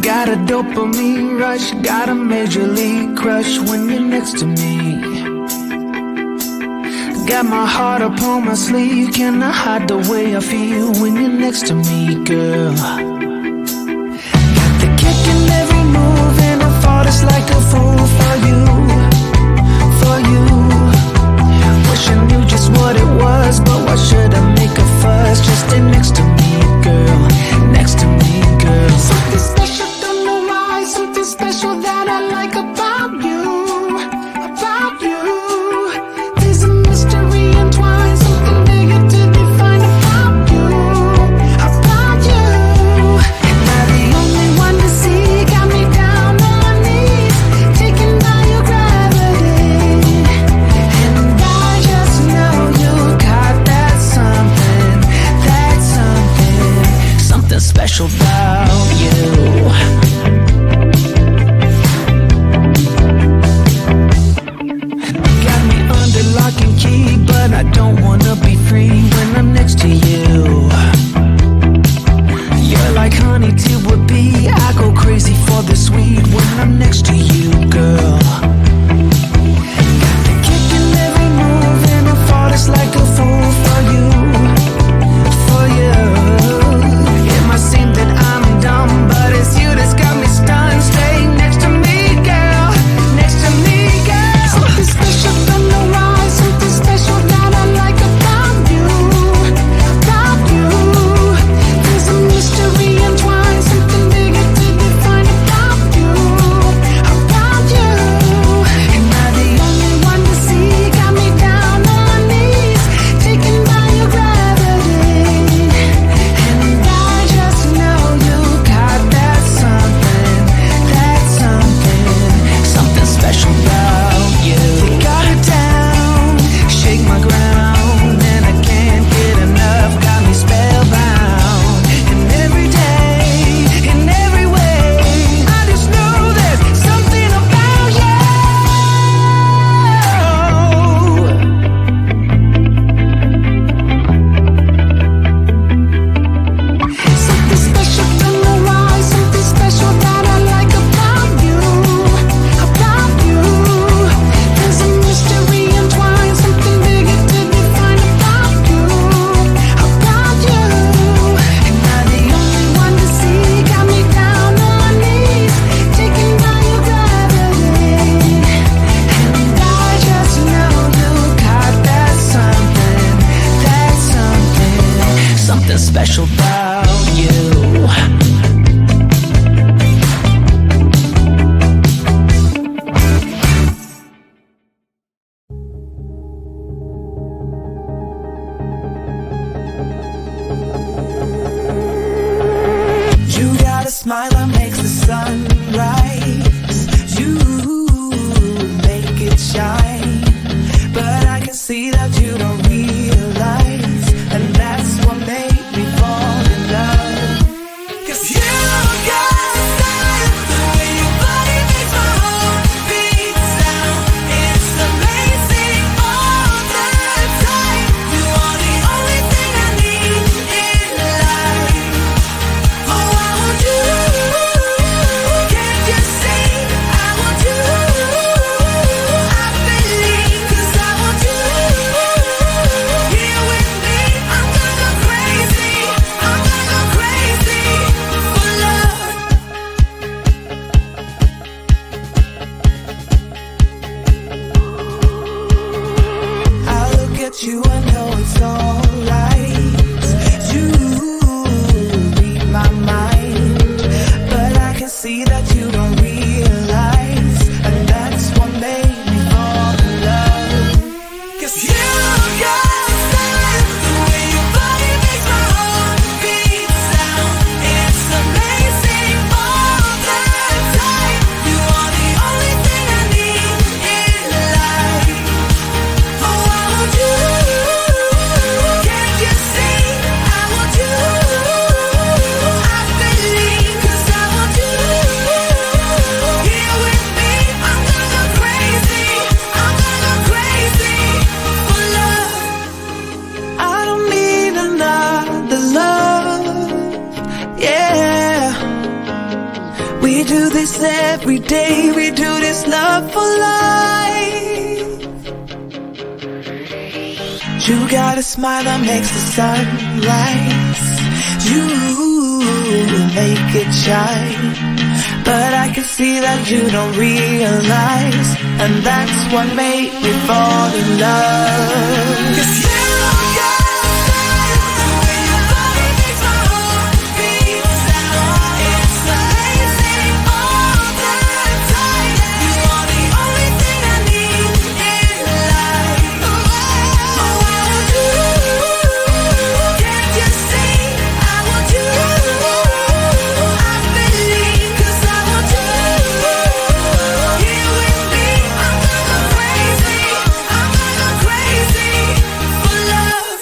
Got a dopamine rush, got a major league crush when you're next to me. Got my heart upon my sleeve, cannot hide the way I feel when you're next to me, girl. Got the kick in every move and I fought it's like a fool for you, for you. Wish I knew just what it was, but why should I make a fuss? Just stay next to me, girl, next to me, girl. Something special, don't know why, something special that I like about you, about you. There's a mystery entwined, something bigger to define about you, about you. Am I the only one to see? Got me down on my knees, taken by your gravity. And I just know you got that something, something special about you. Got me under lock and key, but I don't wanna be free when I'm next to you. You're like honey to a bee, I go crazy for the sweet when I'm next to you, girl. Got the kick in every move and I fought it's like a fool for you, for you. It might seem that I'm dumb, but it's you that's got me stunned. Stay next to me, girl, next to me, girl. Something special, don't know why, something special that I like about you, about you. There's a mystery entwined, something bigger to define about you, about you. Am I the only one to see? Got me down on my knees, taken by your gravity. And I just know you got that something, something special about you. You got it down, shake my ground, and I can't get enough, got me spellbound. And every day, in every way, I just know there's something about you. Something special, don't know why, something special that I like about you, about you. There's a mystery entwined, something bigger to define about you, about you. Am I the only one to see? Got me down on my knees, taken by your gravity. And I just know you got that something special about you. You got a smile that makes the sun rise. You make it shine, but I can see that you don't realize, and that's what made me fall in love. 'Cause you got style, the way your body makes my heart beat sound. It's amazing all the time. You are the only thing I need in life. Oh, I want you. Can't you see? I want you. I believe, 'cause I want you. Here with me, I'm gonna go crazy. I'm gonna go crazy for love. I look at you and know it's alright. You read my mind, but I can see that you don't realize, and that's what made me fall in love. 'Cause you got style, the way your body makes my heart beat sound. It's amazing all the time. You are the only thing I need in life. Oh, I want you. Can't you see? I want you. I believe, 'cause I want you. Here with me, I'm gonna go crazy. I'm gonna go crazy for love. do this every day, we do this love for life. You got a smile that makes the sun rise. You make it shine, but I can see that you don't realize, and that's what made me fall in love. 'Cause you got style, the way your body makes my heart beat sound. It's amazing all the time. You are the only thing I need in life. Oh, I want you. Can't you see? I want you. I believe 'cause I want you. Here with me, I'm gonna go crazy. I'm gonna go crazy for love.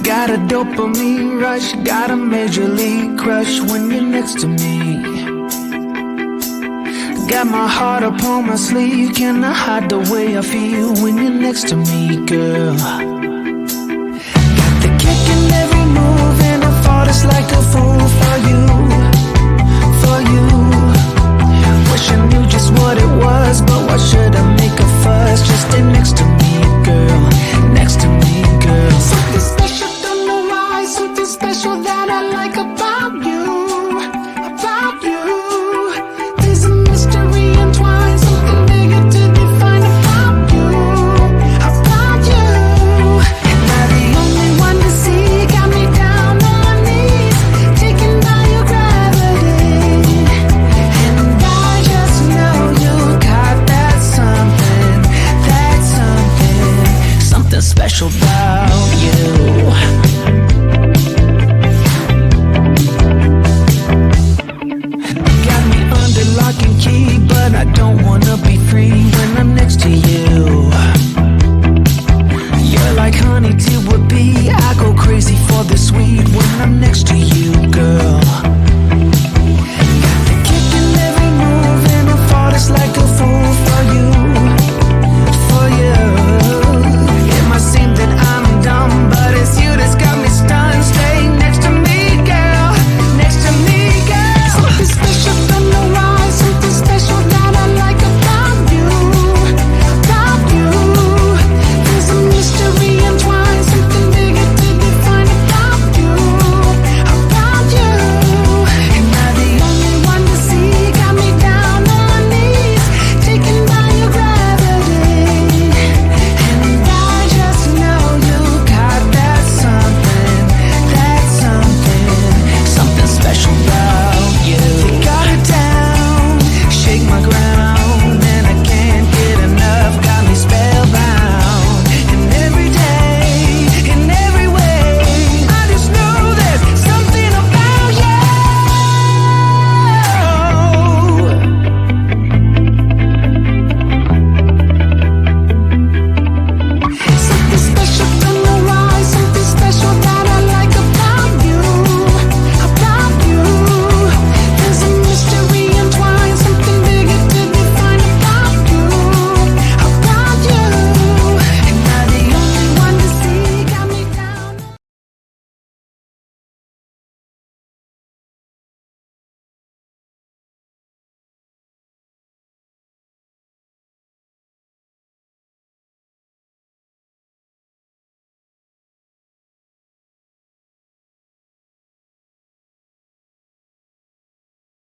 Got a dopamine rush, got a major league crush when you're next to me. Got my heart upon my sleeve, cannot hide the way I feel when you're next to me, girl. Got the kick in every move and I fall just like a fool for you.